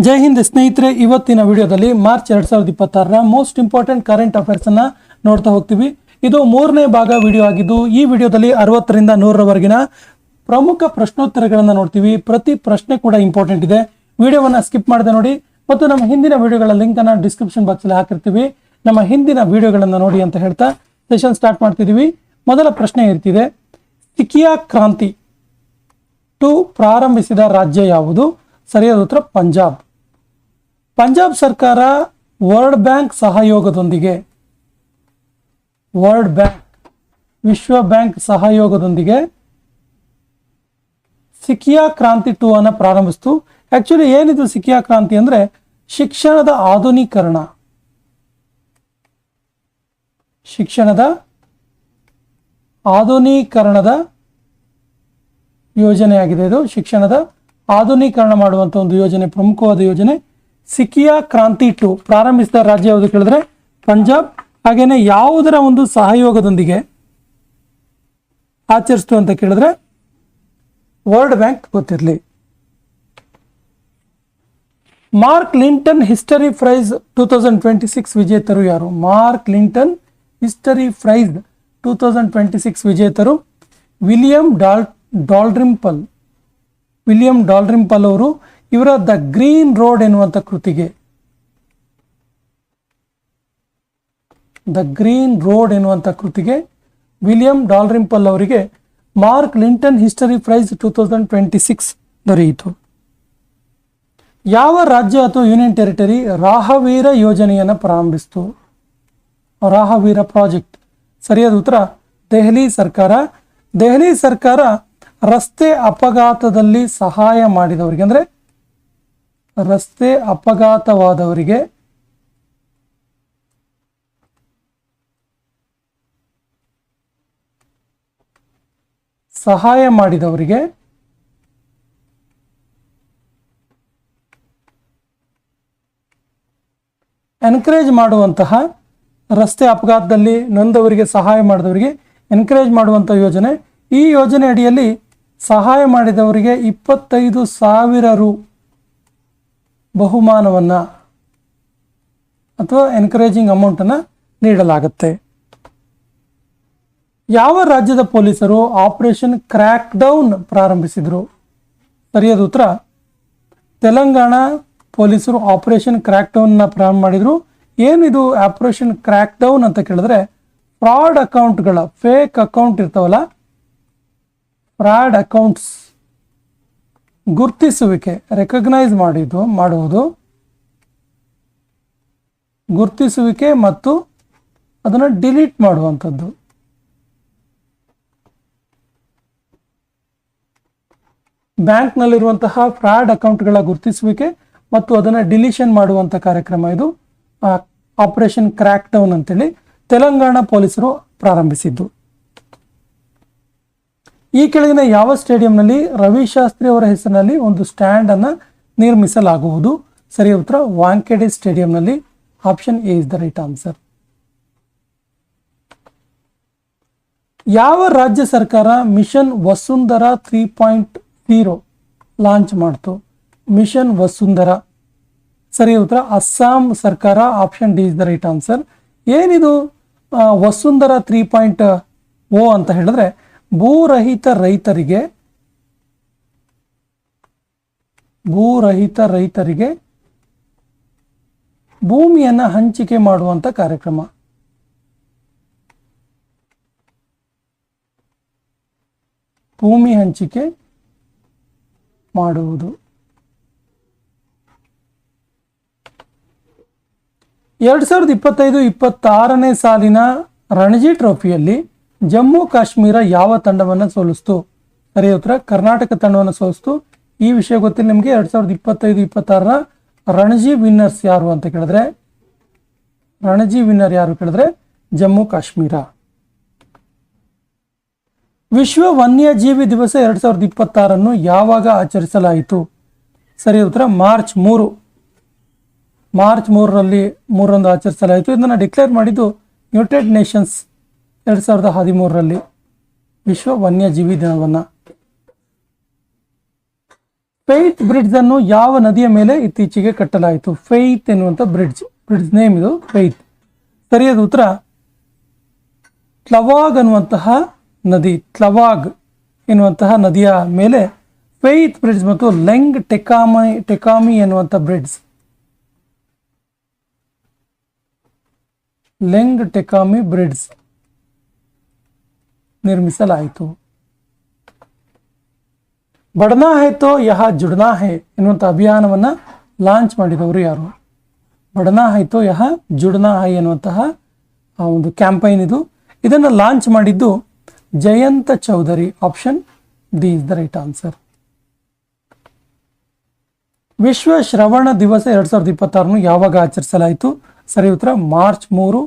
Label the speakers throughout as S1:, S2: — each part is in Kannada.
S1: ಜೈ ಹಿಂದ್ ಸ್ನೇಹಿತರೆ, ಇವತ್ತಿನ ವಿಡಿಯೋದಲ್ಲಿ ಮಾರ್ಚ್ 2026ರ ಮೋಸ್ಟ್ ಇಂಪಾರ್ಟೆಂಟ್ ಕರೆಂಟ್ ಅಫೇರ್ಸ್ ಅನ್ನ ನೋಡ್ತಾ ಹೋಗ್ತೀವಿ. ಇದು 3ನೇ ಭಾಗ ವಿಡಿಯೋ ಆಗಿದ್ದು, ಈ ವಿಡಿಯೋದಲ್ಲಿ 60ರಿಂದ 100ರವರೆಗಿನ ಪ್ರಮುಖ ಪ್ರಶ್ನೋತ್ತರಗಳನ್ನು ನೋಡ್ತೀವಿ. ಪ್ರತಿ ಪ್ರಶ್ನೆ ಕೂಡ ಇಂಪಾರ್ಟೆಂಟ್ ಇದೆ. ವಿಡಿಯೋವನ್ನ ಸ್ಕಿಪ್ ಮಾಡದೆ ನೋಡಿ ಮತ್ತು ನಮ್ಮ ಹಿಂದಿನ ವಿಡಿಯೋಗಳ ಲಿಂಕ್ ಅನ್ನ ಡಿಸ್ಕ್ರಿಪ್ಷನ್ ಬಾಕ್ಸ್ ಅಲ್ಲಿ ಹಾಕಿರ್ತೀವಿ. ನಮ್ಮ ಹಿಂದಿನ ವಿಡಿಯೋಗಳನ್ನು ನೋಡಿ ಅಂತ ಹೇಳ್ತಾ ಸೆಷನ್ ಸ್ಟಾರ್ಟ್ ಮಾಡ್ತಿದೀವಿ. ಮೊದಲ ಪ್ರಶ್ನೆ ಇರ್ತಿದೆ, ಸಿಕಿಯಾ ಕ್ರಾಂತಿ 2 ಪ್ರಾರಂಭಿಸಿದ ರಾಜ್ಯ ಯಾವುದು? ಸರಿಯಾದ ಉತ್ತರ ಪಂಜಾಬ್. ಪಂಜಾಬ್ ಸರ್ಕಾರ ವರ್ಲ್ಡ್ ಬ್ಯಾಂಕ್ ಸಹಯೋಗದೊಂದಿಗೆ ವಿಶ್ವ ಬ್ಯಾಂಕ್ ಸಹಯೋಗದೊಂದಿಗೆ ಸಿಕಿಯಾ ಕ್ರಾಂತಿ 2 ಅನ್ನ ಪ್ರಾರಂಭಿಸಿತು. ಆಕ್ಚುಲಿ ಏನಿದು ಸಿಕಿಯಾ ಕ್ರಾಂತಿ ಅಂದ್ರೆ ಶಿಕ್ಷಣದ ಆಧುನೀಕರಣದ ಯೋಜನೆ ಆಗಿದೆ. ಇದು ಶಿಕ್ಷಣದ ಆಧುನೀಕರಣ ಮಾಡುವಂತ ಒಂದು ಯೋಜನೆ, ಪ್ರಮುಖವಾದ ಯೋಜನೆ. ಸಿಕಿಯಾ ಕ್ರಾಂತಿ 2 ಪ್ರಾರಂಭಿಸಿದ ರಾಜ್ಯ ಯಾವುದು ಕೇಳಿದ್ರೆ ಪಂಜಾಬ್. ಹಾಗೇನೆ ಯಾವುದರ ಒಂದು ಸಹಯೋಗದೊಂದಿಗೆ ಆಚರಿಸ್ತು ಅಂತ ಕೇಳಿದ್ರೆ ವರ್ಲ್ಡ್ ಬ್ಯಾಂಕ್ ಗೊತ್ತಿರಲಿ. ಮಾರ್ಕ್ ಲಿಂಟನ್ ಹಿಸ್ಟರಿ ಪ್ರೈಸ್ 2026 ವಿಜೇತರು ಯಾರು? ಮಾರ್ಕ್ ಲಿಂಟನ್ ಹಿಸ್ಟರಿ ಪ್ರೈಸ್ 2026 ವಿಜೇತರು ವಿಲಿಯಂ ಡಾಲ್ರಿಂಪಲ್ ಅವರು. ಇವರ ದ ಗ್ರೀನ್ ರೋಡ್ ಎನ್ನುವಂಥ ಕೃತಿಗೆ ವಿಲಿಯಂ ಡಾಲ್ರಿಂಪಲ್ ಅವರಿಗೆ ಮಾರ್ಕ್ ಲಿಂಟನ್ ಹಿಸ್ಟರಿ ಪ್ರೈಸ್ 2026 ದೊರೆಯಿತು. ಯಾವ ರಾಜ್ಯ ಅಥವಾ ಯೂನಿಯನ್ ಟೆರಿಟರಿ ರಾಹವೀರ ಯೋಜನೆಯನ್ನು ಪ್ರಾರಂಭಿಸಿತು? ರಾಹವೀರ ಪ್ರಾಜೆಕ್ಟ್. ಸರಿಯಾದ ಉತ್ತರ ದೆಹಲಿ ಸರ್ಕಾರ. ದೆಹಲಿ ಸರ್ಕಾರ ರಸ್ತೆ ಅಪಘಾತದಲ್ಲಿ ಸಹಾಯ ಮಾಡಿದವರಿಗೆ, ಅಂದ್ರೆ ರಸ್ತೆ ಅಪಘಾತವಾದವರಿಗೆ ಸಹಾಯ ಮಾಡಿದವರಿಗೆ ಎನ್ಕರೇಜ್ ಮಾಡುವಂತಹ, ರಸ್ತೆ ಅಪಘಾತದಲ್ಲಿ ನೊಂದವರಿಗೆ ಸಹಾಯ ಮಾಡಿದವರಿಗೆ ಎನ್ಕರೇಜ್ ಮಾಡುವಂಥ ಯೋಜನೆ. ಈ ಯೋಜನೆ ಅಡಿಯಲ್ಲಿ ಸಹಾಯ ಮಾಡಿದವರಿಗೆ 25,000 ರು ಬಹುಮಾನವನ್ನು ಅಥವಾ ಎನ್ಕರೇಜಿಂಗ್ ಅಮೌಂಟನ್ನು ನೀಡಲಾಗುತ್ತೆ. ಯಾವ ರಾಜ್ಯದ ಪೊಲೀಸರು ಆಪರೇಷನ್ ಕ್ರ್ಯಾಕ್ ಡೌನ್ ಪ್ರಾರಂಭಿಸಿದರು? ಸರಿಯಾದ ಉತ್ತರ ತೆಲಂಗಾಣ ಪೊಲೀಸರು ಆಪರೇಷನ್ ಕ್ರ್ಯಾಕ್ ಡೌನ್ನ ಪ್ರಾರಂಭ ಮಾಡಿದರು. ಏನಿದು ಆಪರೇಷನ್ ಕ್ರ್ಯಾಕ್ ಡೌನ್ ಅಂತ ಕೇಳಿದ್ರೆ ಫ್ರಾಡ್ ಅಕೌಂಟ್ಗಳ, ಫೇಕ್ ಅಕೌಂಟ್ ಇರ್ತಾವಲ್ಲ, ಫ್ರಾಡ್ ಅಕೌಂಟ್ಸ್ ಗುರ್ತಿಸುವಿಕೆ, ರೆಕಗ್ನೈಸ್ ಮಾಡುವುದು, ಗುರ್ತಿಸುವಿಕೆ ಮತ್ತು ಅದನ್ನು ಡಿಲೀಟ್ ಮಾಡುವಂಥದ್ದು. ಬ್ಯಾಂಕ್ನಲ್ಲಿರುವಂತಹ ಫ್ರಾಡ್ ಅಕೌಂಟ್ಗಳ ಗುರ್ತಿಸುವಿಕೆ ಮತ್ತು ಅದನ್ನು ಡಿಲೀಷನ್ ಮಾಡುವಂಥ ಕಾರ್ಯಕ್ರಮ ಇದು ಆಪರೇಷನ್ ಕ್ರ್ಯಾಕ್ ಡೌನ್ ಅಂತೇಳಿ ತೆಲಂಗಾಣ ಪೊಲೀಸರು ಪ್ರಾರಂಭಿಸಿದ್ದು. ಈ ಕೆಳಗಿನ ಯಾವ ಸ್ಟೇಡಿಯಂನಲ್ಲಿ ರವಿಶಾಸ್ತ್ರಿ ಅವರ ಹೆಸರಿನಲ್ಲಿ ಒಂದು ಸ್ಟ್ಯಾಂಡ್ ಅನ್ನು ನಿರ್ಮಿಸಲಾಗುವುದು? ಸರಿಯಾದ ಉತ್ತರ ವಾಂಖೇಡೆ ಸ್ಟೇಡಿಯಂನಲ್ಲಿ. Option A is the right answer. ಯಾವ ರಾಜ್ಯ ಸರ್ಕಾರ ಮಿಷನ್ ವಸುಂಧರಾ 3.0 ಲಾಂಚ್ ಮಾಡ್ತು? ಮಿಷನ್ ವಸುಂಧರಾ. ಸರಿಯಾದ ಉತ್ತರ ಅಸ್ಸಾಂ ಸರ್ಕಾರ. Option D is the right answer. ಏನಿದು ವಸುಂಧರಾ 3.0 ಅಂತ ಹೇಳಿದ್ರೆ ಭೂರಹಿತ ರೈತರಿಗೆ ಭೂಮಿಯನ್ನು ಹಂಚಿಕೆ ಮಾಡುವಂತ ಕಾರ್ಯಕ್ರಮ. ಭೂಮಿ ಹಂಚಿಕೆ ಮಾಡುವುದು. 2025-26ನೇ ಸಾಲಿನ ರಣಜಿ ಟ್ರೋಫಿಯಲ್ಲಿ ಜಮ್ಮು ಕಾಶ್ಮೀರ ಯಾವ ತಂಡವನ್ನು ಸೋಲಿಸ್ತು? ಸರಿಯಾದ ಉತ್ತರ ಕರ್ನಾಟಕ ತಂಡವನ್ನು ಸೋಲಿಸ್ತು. ಈ ವಿಷಯ ಗೊತ್ತಿಲ್ಲ ನಿಮಗೆ. 2025-26ರ ರಣಜಿ ವಿನ್ನರ್ಸ್ ಯಾರು ಅಂತ ಕೇಳಿದ್ರೆ, ಜಮ್ಮು ಕಾಶ್ಮೀರ. ವಿಶ್ವ ವನ್ಯಜೀವಿ ದಿವಸ 2026 ಯಾವಾಗ ಆಚರಿಸಲಾಯಿತು? ಸರಿಯಾದ ಉತ್ತರ ಮಾರ್ಚ್ 3ರಂದು ಆಚರಿಸಲಾಯಿತು. ಇದನ್ನು ಡಿಕ್ಲೇರ್ ಮಾಡಿದ್ದು ಯುನೈಟೆಡ್ ನೇಷನ್ಸ್ 2013ರಲ್ಲಿ ವಿಶ್ವ ವನ್ಯಜೀವಿ ದಿನವನ್ನು. ಫೇತ್ ಬ್ರಿಡ್ಜ್ ಅನ್ನು ಯಾವ ನದಿಯ ಮೇಲೆ ಇತ್ತೀಚೆಗೆ ಕಟ್ಟಲಾಯಿತು? ಫೇತ್ ಎನ್ನುವಂತ ಬ್ರಿಡ್ಜ್ ನೇಮ್ ಇದು ಫೇತ್. ಸರಿಯಾದ ಉತ್ತರ ತ್ಲವಾಗ್ ಅನ್ನುವಂತಹ ನದಿ. ತ್ಲವಾಗ್ ಎನ್ನುವಂತಹ ನದಿಯ ಮೇಲೆ ಫೇತ್ ಬ್ರಿಡ್ಜ್ ಮತ್ತು ಲೆಂಗ್ ಟೆಕಾಮಿ ಎನ್ನುವಂಥ ಬ್ರಿಡ್ಜ್, ಲೆಂಗ್ ಟೆಕಾಮಿ ಬ್ರಿಡ್ಜ್ ನಿರ್ಮಿಸಲಾಯಿತು. ಬಡನಾ ಹೈ ತೋ ಯಹ ಜುಡನಾ ಹೈ ಎನ್ನುವಂಥ ಅಭಿಯಾನವನ್ನು ಲಾಂಚ್ ಮಾಡಿದವರು ಯಾರು? ಬಡನಾ ಹೈ ತೋ ಯಹ ಜುಡನಾ ಹೈ ಎನ್ನುವಂತಹ ಒಂದು ಕ್ಯಾಂಪೈನ್ ಇದು. ಇದನ್ನು ಲಾಂಚ್ ಮಾಡಿದ್ದು Jayant Chaudhary. Option D is the right answer. ವಿಶ್ವ ಶ್ರವಣ ದಿವಸ 2026 ಯಾವಾಗ ಆಚರಿಸಲಾಯಿತು? ಸರಿ ಉತ್ತರ ಮಾರ್ಚ್ 3.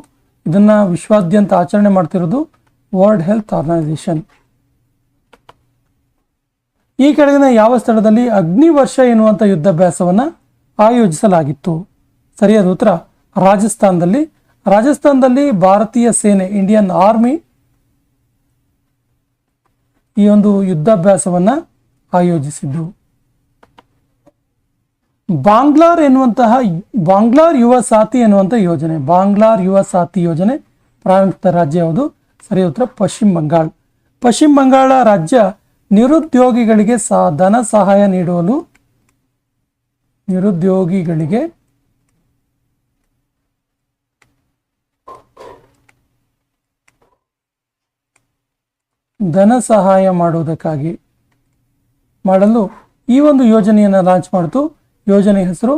S1: ಇದನ್ನ ವಿಶ್ವಾದ್ಯಂತ ಆಚರಣೆ ಮಾಡ್ತಿರೋದು ವರ್ಲ್ಡ್ ಹೆಲ್ತ್ ಆರ್ಗನೈಸೇಷನ್. ಈ ಕೆಳಗಿನ ಯಾವ ಸ್ಥಳದಲ್ಲಿ ಅಗ್ನಿವರ್ಷ ಎನ್ನುವಂಥ ಯುದ್ಧಾಭ್ಯಾಸವನ್ನು ಆಯೋಜಿಸಲಾಗಿತ್ತು? ಸರಿಯಾದ ಉತ್ತರ ರಾಜಸ್ಥಾನದಲ್ಲಿ. ರಾಜಸ್ಥಾನದಲ್ಲಿ ಭಾರತೀಯ ಸೇನೆ, ಇಂಡಿಯನ್ ಆರ್ಮಿ ಈ ಒಂದು ಯುದ್ಧಾಭ್ಯಾಸವನ್ನು ಆಯೋಜಿಸಿದ್ದು. ಬಾಂಗ್ಲಾರ್ ಯುವ ಸಾಥಿ ಎನ್ನುವಂಥ ಯೋಜನೆ, ಬಾಂಗ್ಲಾರ್ ಯುವ ಸಾಥಿ ಯೋಜನೆ ಪ್ರಾರಂಭಿಸಿದ ರಾಜ್ಯ ಯಾವುದು? ಸರಿ ಉತ್ತರ ಪಶ್ಚಿಮ ಬಂಗಾಳ. ಪಶ್ಚಿಮ ಬಂಗಾಳ ರಾಜ್ಯ ನಿರುದ್ಯೋಗಿಗಳಿಗೆ ಧನ ಸಹಾಯ ನೀಡಲು ಧನ ಸಹಾಯ ಮಾಡುವುದಕ್ಕಾಗಿ ಮಾಡಲು ಈ ಒಂದು ಯೋಜನೆಯನ್ನು ಲಾಂಚ್ ಮಾಡಿತು. ಯೋಜನೆ ಹೆಸರು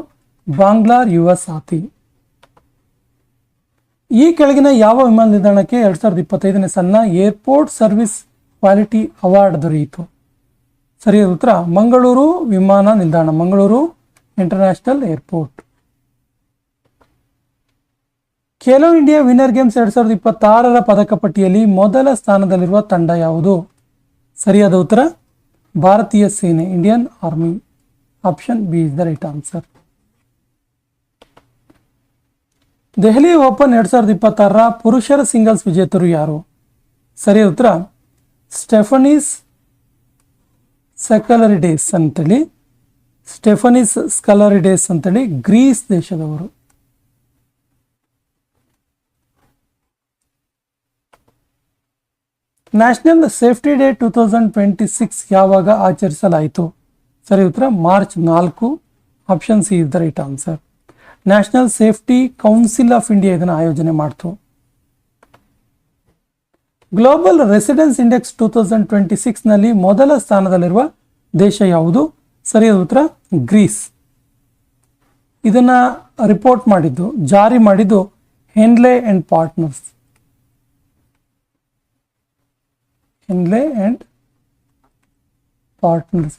S1: ಬಾಂಗ್ಲಾರ್ ಯುವ ಸಾಥಿ. ಈ ಕೆಳಗಿನ ಯಾವ ವಿಮಾನ ನಿಲ್ದಾಣಕ್ಕೆ 2025ನೇ ಸಾಲಿನ ಏರ್ಪೋರ್ಟ್ ಸರ್ವಿಸ್ ಕ್ವಾಲಿಟಿ ಅವಾರ್ಡ್ ದೊರೆಯಿತು? ಸರಿಯಾದ ಉತ್ತರ ಮಂಗಳೂರು ವಿಮಾನ ನಿಲ್ದಾಣ, Mangaluru international airport. Khelo India winner games 2026 ಪದಕ ಪಟ್ಟಿಯಲ್ಲಿ ಮೊದಲ ಸ್ಥಾನದಲ್ಲಿರುವ ತಂಡ ಯಾವುದು? ಸರಿಯಾದ ಉತ್ತರ ಭಾರತೀಯ ಸೇನೆ, Indian army. Option B is the right answer. Delhi open 2026 ಪುರುಷರ ಸಿಂಗಲ್ಸ್ ವಿಜೇತರು ಯಾರು? ಸರಿಯಾದ ಉತ್ತರ ಸ್ಟೆಫನಿಸ್ ಸ್ಕಲರಿಡೇಸ್ ಅಂತೇಳಿ ಗ್ರೀಸ್ ದೇಶದವರು. ನ್ಯಾಷನಲ್ ಸೇಫ್ಟಿ ಡೇ 2026 ಯಾವಾಗ ಆಚರಿಸಲಾಯಿತು? ಸರಿ ಉತ್ತರ March 4. Option C is the right answer. National Safety Council of India ಇದನ್ನು ಆಯೋಜನೆ ಮಾಡ್ತು. ಗ್ಲೋಬಲ್ ರೆಸಿಡೆನ್ಸ್ ಇಂಡೆಕ್ಸ್ 2026 ನಲ್ಲಿ ಮೊದಲ ಸ್ಥಾನದಲ್ಲಿರುವ ದೇಶ ಯಾವುದು? ಸರಿಯಾದ ಉತ್ತರ ಗ್ರೀಸ್. ಇದನ್ನ ಜಾರಿ ಮಾಡಿದ್ದು ಹೆನ್ಲೆ ಅಂಡ್ ಪಾರ್ಟ್ನರ್ಸ್.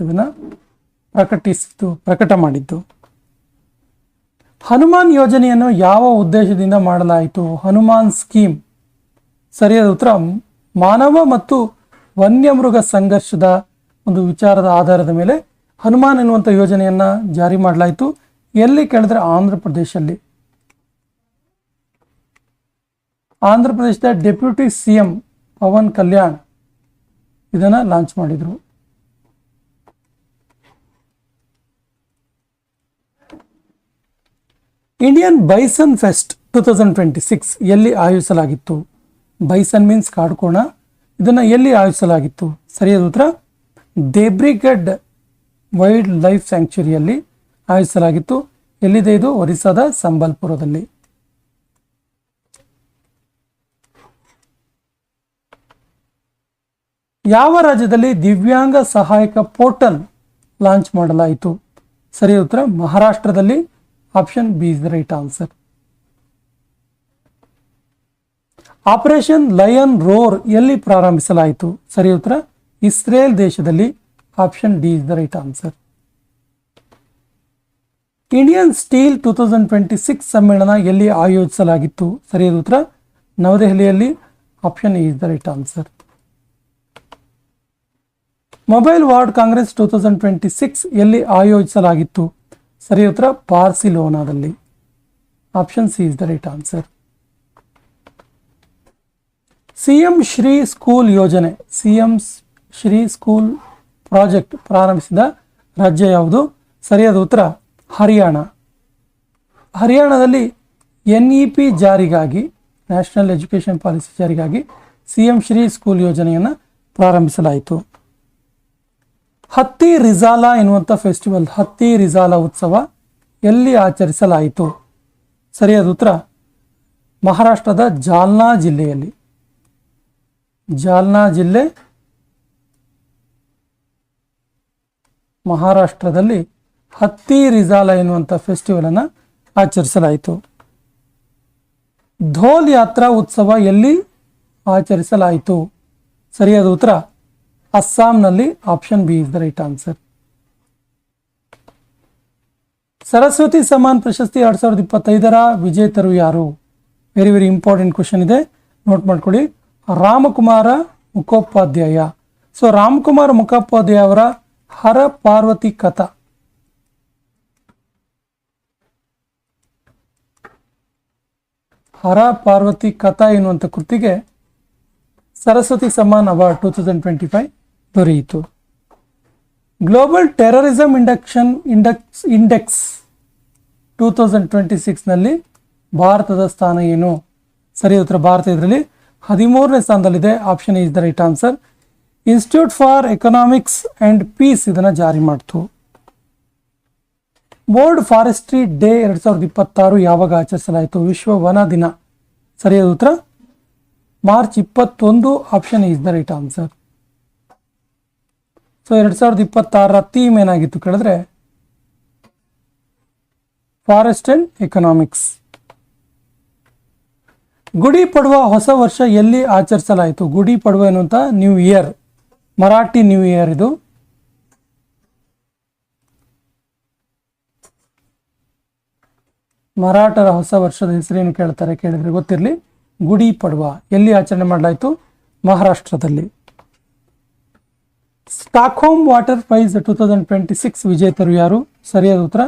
S1: ಇದನ್ನ ಪ್ರಕಟ ಮಾಡಿದ್ದು. ಹನುಮಾನ್ ಯೋಜನೆಯನ್ನು ಯಾವ ಉದ್ದೇಶದಿಂದ ಮಾಡಲಾಯಿತು? ಹನುಮಾನ್ ಸ್ಕೀಮ್. ಸರಿಯಾದ ಉತ್ತರ ಮಾನವ ಮತ್ತು ವನ್ಯಮೃಗ ಸಂಘರ್ಷದ ಒಂದು ವಿಚಾರದ ಆಧಾರದ ಮೇಲೆ ಹನುಮಾನ್ ಎನ್ನುವಂಥ ಯೋಜನೆಯನ್ನ ಜಾರಿ ಮಾಡಲಾಯಿತು. ಎಲ್ಲಿ ಕೇಳಿದ್ರೆ ಆಂಧ್ರ ಪ್ರದೇಶದ ಡೆಪ್ಯೂಟಿ ಸಿಎಂ ಪವನ್ ಕಲ್ಯಾಣ್ ಇದನ್ನ ಲಾಂಚ್ ಮಾಡಿದ್ರು. ಇಂಡಿಯನ್ ಬೈಸನ್ ಫೆಸ್ಟ್ 2026 ಎಲ್ಲಿ ಆಯೋಜಿಸಲಾಗಿತ್ತು? ಬೈಸನ್ ಮೀನ್ಸ್ ಕಾಡ್ಕೋಣ. ಇದನ್ನು ಎಲ್ಲಿ ಆಯೋಜಿಸಲಾಗಿತ್ತು? ಸರಿಯಾದ ಉತ್ತರ ದೇಬ್ರಿಗಢ್ ವೈಲ್ಡ್ ಲೈಫ್ ಸ್ಯಾಂಕ್ಚುರಿಯಲ್ಲಿ ಆಯೋಜಿಸಲಾಗಿತ್ತು. ಎಲ್ಲಿದೆ ಇದು? ಒರಿಸ್ಸಾದ ಸಂಬಲ್ಪುರದಲ್ಲಿ. ಯಾವ ರಾಜ್ಯದಲ್ಲಿ ದಿವ್ಯಾಂಗ ಸಹಾಯಕ ಪೋರ್ಟಲ್ ಲಾಂಚ್ ಮಾಡಲಾಯಿತು? ಸರಿಯಾದ ಉತ್ತರ ಮಹಾರಾಷ್ಟ್ರದಲ್ಲಿ. Option B is the right answer. Operation lion roar ಎಲ್ಲಿ ಪ್ರಾರಂಭಿಸಲಾಯಿತು? ಸರಿ ಉತ್ತರ ಇಸ್ರೇಲ್ ದೇಶದಲ್ಲಿ. Option D is the right answer. Indian steel 2026 ಸಮ್ಮೇಳನ ಎಲ್ಲಿ ಆಯೋಜಿಸಲಾಗಿತ್ತು? ಸರಿಯಾದ ಉತ್ತರ ನವದೆಹಲಿಯಲ್ಲಿ. Option A is the right answer. Mobile world congress 2026 ಎಲ್ಲಿ ಆಯೋಜಿಸಲಾಗಿತ್ತು? ಸರಿಯಾದ ಉತ್ತರ ಬಾರ್ಸಿಲೋನಾದಲ್ಲಿ. Option C is the right answer. CM Shri school ಯೋಜನೆ, ಸಿಎಂ ಶ್ರೀ ಸ್ಕೂಲ್ ಪ್ರಾಜೆಕ್ಟ್ ಪ್ರಾರಂಭಿಸಿದ ರಾಜ್ಯ ಯಾವುದು? ಸರಿಯಾದ ಉತ್ತರ ಹರಿಯಾಣ. ಹರಿಯಾಣದಲ್ಲಿ NEP ಜಾರಿಗಾಗಿ, ನ್ಯಾಷನಲ್ ಎಜುಕೇಷನ್ ಪಾಲಿಸಿ ಜಾರಿಗಾಗಿ CM ಶ್ರೀ ಸ್ಕೂಲ್ ಯೋಜನೆಯನ್ನು ಪ್ರಾರಂಭಿಸಲಾಯಿತು. ಹತ್ತಿ ರಿಜಾಲ ಎನ್ನುವಂಥ ಫೆಸ್ಟಿವಲ್, ಹತ್ತಿ ರಿಜಾಲ ಉತ್ಸವ ಎಲ್ಲಿ ಆಚರಿಸಲಾಯಿತು? ಸರಿಯಾದ ಉತ್ತರ ಮಹಾರಾಷ್ಟ್ರದ ಜಾಲ್ನಾ ಜಿಲ್ಲೆಯಲ್ಲಿ. ಜಾಲ್ನಾ ಜಿಲ್ಲೆ ಮಹಾರಾಷ್ಟ್ರದಲ್ಲಿ ಹತ್ತಿ ರಿಜಾಲ ಎನ್ನುವಂಥ ಫೆಸ್ಟಿವಲ್ ಅನ್ನು ಆಚರಿಸಲಾಯಿತು. ಧೋಲ್ ಯಾತ್ರಾ ಉತ್ಸವ ಎಲ್ಲಿ ಆಚರಿಸಲಾಯಿತು? ಸರಿಯಾದ ಉತ್ತರ ಅಸ್ಸಾಂನಲ್ಲಿ. Option B is the right answer. Saraswati Samman ಪ್ರಶಸ್ತಿ 2025ರ ವಿಜೇತರು ಯಾರು? ವೆರಿ ವೆರಿ ಇಂಪಾರ್ಟೆಂಟ್ ಕ್ವಶನ್ ಇದೆ, ನೋಟ್ ಮಾಡ್ಕೊಳ್ಳಿ. ರಾಮಕುಮಾರ ಮುಖೋಪಾಧ್ಯಾಯ. ಸೊ ರಾಮಕುಮಾರ ಮುಖೋಪಾಧ್ಯಾಯ ಅವರ ಹರ ಪಾರ್ವತಿ ಕಥಾ, ಹರ ಪಾರ್ವತಿ ಕಥಾ ಎನ್ನುವಂಥ ಕೃತಿಗೆ ಸರಸ್ವತಿ ಸಮ್ಮಾನ್ ಅವಾರ್ಡ್ 2025 ದೊರೆಯಿತು. ಗ್ಲೋಬಲ್ ಟೆರರಿಸಂ ಇಂಡೆಕ್ಸ್ 2026ನಲ್ಲಿ ಭಾರತದ ಸ್ಥಾನ ಏನು? ಸರಿಯಾದ ಉತ್ತರ ಭಾರತ ಇದರಲ್ಲಿ 13ನೇ ಸ್ಥಾನದಲ್ಲಿದೆ. Option is the right answer. Institute for Economics and Peace ಇದನ್ನು ಜಾರಿ ಮಾಡ್ತು. ವರ್ಲ್ಡ್ ಫಾರೆಸ್ಟ್ರಿ ಡೇ 2026 ಯಾವಾಗ ಆಚರಿಸಲಾಯಿತು? ವಿಶ್ವ ವನ ದಿನ. ಸರಿಯಾದ ಉತ್ತರ March 21. Option is the right answer. So 2026ರ ಥೀಮ್ ಏನಾಗಿತ್ತು ಕೇಳಿದ್ರೆ forest and economics. Gudi Padwa ಹೊಸ ವರ್ಷ ಎಲ್ಲಿ ಆಚರಿಸಲಾಯಿತು? ಗುಡಿ ಪಡ್ವಾ ಎನ್ನುವಂಥ new year, Marathi new year ಇದು. ಮರಾಠರ ಹೊಸ ವರ್ಷದ ಹೆಸರೇನು ಕೇಳ್ತಾರೆ ಕೇಳಿದ್ರೆ ಗೊತ್ತಿರಲಿ. ಗುಡಿ ಪಡ್ವಾ ಎಲ್ಲಿ ಆಚರಣೆ ಮಾಡಲಾಯಿತು? ಮಹಾರಾಷ್ಟ್ರದಲ್ಲಿ. ಸ್ಟಾಕ್ಹೋಮ್ ವಾಟರ್ ಪ್ರೈಸ್ 2026 ವಿಜೇತರು ಯಾರು? ಸರಿಯಾದ ಉತ್ತರ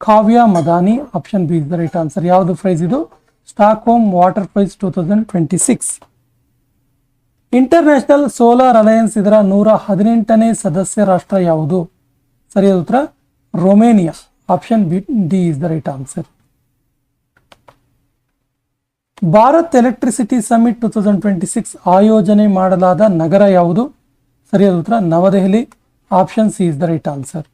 S1: Kavya Madani. Option B is the right answer. ಯಾವುದು ಪ್ರೈಸ್ ಇದು? Stockholm water prize 2026. International solar alliance ಇದರ 118ನೇ ಸದಸ್ಯ ರಾಷ್ಟ್ರ ಯಾವುದು? ಸರಿಯಾದ ಉತ್ತರ Romania. Option D is the right answer. Bharat electricity summit 2026 ಆಯೋಜನೆ ಮಾಡಲಾದ ನಗರ ಯಾವುದು? ಸರಿಯಾದ ಉತ್ತರ Navadehali. Option C is the right answer.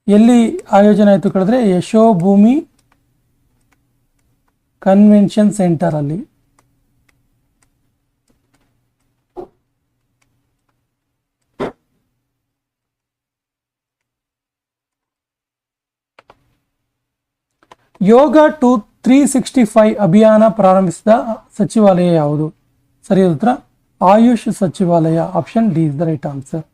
S1: ಎಲ್ಲಿ ಆಯೋಜನೆ ಆಯಿತು ಕೇಳಿದ್ರೆ ಯಶೋಭೂಮಿ ಕನ್ವೆನ್ಷನ್ ಸೆಂಟರ್ ಅಲ್ಲಿ. ಯೋಗ 365 ಅಭಿಯಾನ ಪ್ರಾರಂಭಿಸಿದ ಸಚಿವಾಲಯ ಯಾವುದು? ಸರಿಯಾದ ಉತ್ತರ ಆಯುಷ್ ಸಚಿವಾಲಯ. Option D is the right answer.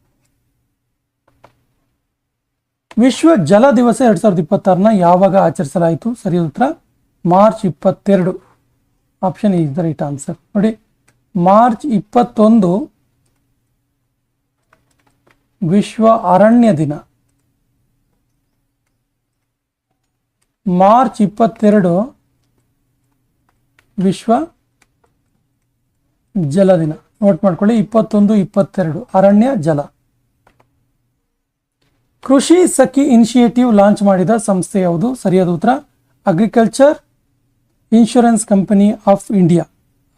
S1: ವಿಶ್ವ ಜಲ ದಿವಸ 2026ನ ಯಾವಾಗ ಆಚರಿಸಲಾಯಿತು? ಸರಿಯಾದ ಉತ್ತರ March 22. Option is the right answer. ನೋಡಿ, ಮಾರ್ಚ್ 21 ವಿಶ್ವ ಅರಣ್ಯ ದಿನ, ಮಾರ್ಚ್ 22 ವಿಶ್ವ ಜಲ ದಿನ. ನೋಟ್ ಮಾಡ್ಕೊಳ್ಳಿ, 21, 22 ಅರಣ್ಯ ಜಲ. ಕೃಷಿ ಸಖಿ ಇನಿಷಿಯೇಟಿವ್ ಲಾಂಚ್ ಮಾಡಿದ ಸಂಸ್ಥೆ ಯಾವುದು? ಸರಿಯಾದ ಉತ್ತರ agriculture insurance company of India.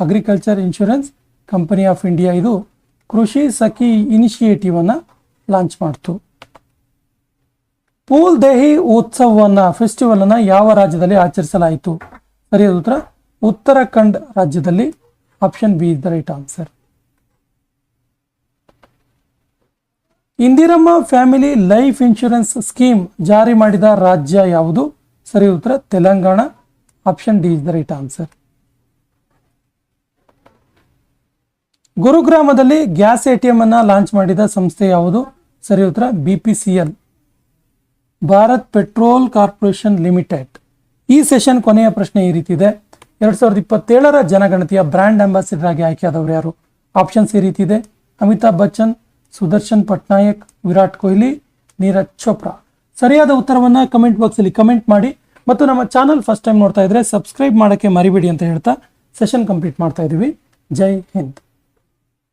S1: Agriculture insurance company of India ಇದು ಕೃಷಿ ಸಖಿ ಇನಿಷಿಯೇಟಿವ್ ಅನ್ನು ಲಾಂಚ್ ಮಾಡ್ತು. ಫೂಲ್ ದೇಹಿ ಉತ್ಸವವನ್ನು, ಫೆಸ್ಟಿವಲ್ ಅನ್ನು ಯಾವ ರಾಜ್ಯದಲ್ಲಿ ಆಚರಿಸಲಾಯಿತು? ಸರಿಯಾದ ಉತ್ತರ ಉತ್ತರಾಖಂಡ್ ರಾಜ್ಯದಲ್ಲಿ. Option B is the right answer. Indiramma family life insurance scheme ಜಾರಿ ಮಾಡಿದ ರಾಜ್ಯ ಯಾವುದು? ಸರಿಯಾದ ಉತ್ತರ Telangana. Option D is the right answer. ಗುರುಗ್ರಾಮದಲ್ಲಿ ಗ್ಯಾಸ್ ATM ಅನ್ನು ಲಾಂಚ್ ಮಾಡಿದ ಸಂಸ್ಥೆ ಯಾವುದು? ಸರಿಯಾದ ಉತ್ತರ BPCL, Bharat petrol corporation limited. ಈ ಸೆಷನ್ ಕೊನೆಯ ಪ್ರಶ್ನೆ ಈ ರೀತಿ ಇದೆ. 2027ರ ಜನಗಣತಿಯ ಬ್ರ್ಯಾಂಡ್ ಅಂಬಾಸಿಡರ್ ಆಗಿ ಆಯ್ಕೆಯಾದವರು ಯಾರು? ಆಪ್ಷನ್ಸ್ ಈ ರೀತಿ ಇದೆ: ಅಮಿತಾಬ್ ಬಚ್ಚನ್, ಸುದರ್ಶನ್ ಪಟ್ನಾಯಕ್, ವಿರಾಟ್ ಕೊಹ್ಲಿ, ನೀರಜ್ ಚೋಪ್ರಾ. ಸರಿಯಾದ ಉತ್ತರವನ್ನು ಕಮೆಂಟ್ ಬಾಕ್ಸಲ್ಲಿ ಕಮೆಂಟ್ ಮಾಡಿ. ಮತ್ತು ನಮ್ಮ ಚಾನಲ್ ಫಸ್ಟ್ ಟೈಮ್ ನೋಡ್ತಾ ಇದ್ರೆ ಸಬ್ಸ್ಕ್ರೈಬ್ ಮಾಡೋಕ್ಕೆ ಮರಿಬೇಡಿ ಅಂತ ಹೇಳ್ತಾ ಸೆಷನ್ ಕಂಪ್ಲೀಟ್ ಮಾಡ್ತಾ ಇದ್ದೀವಿ. ಜೈ ಹಿಂದ್.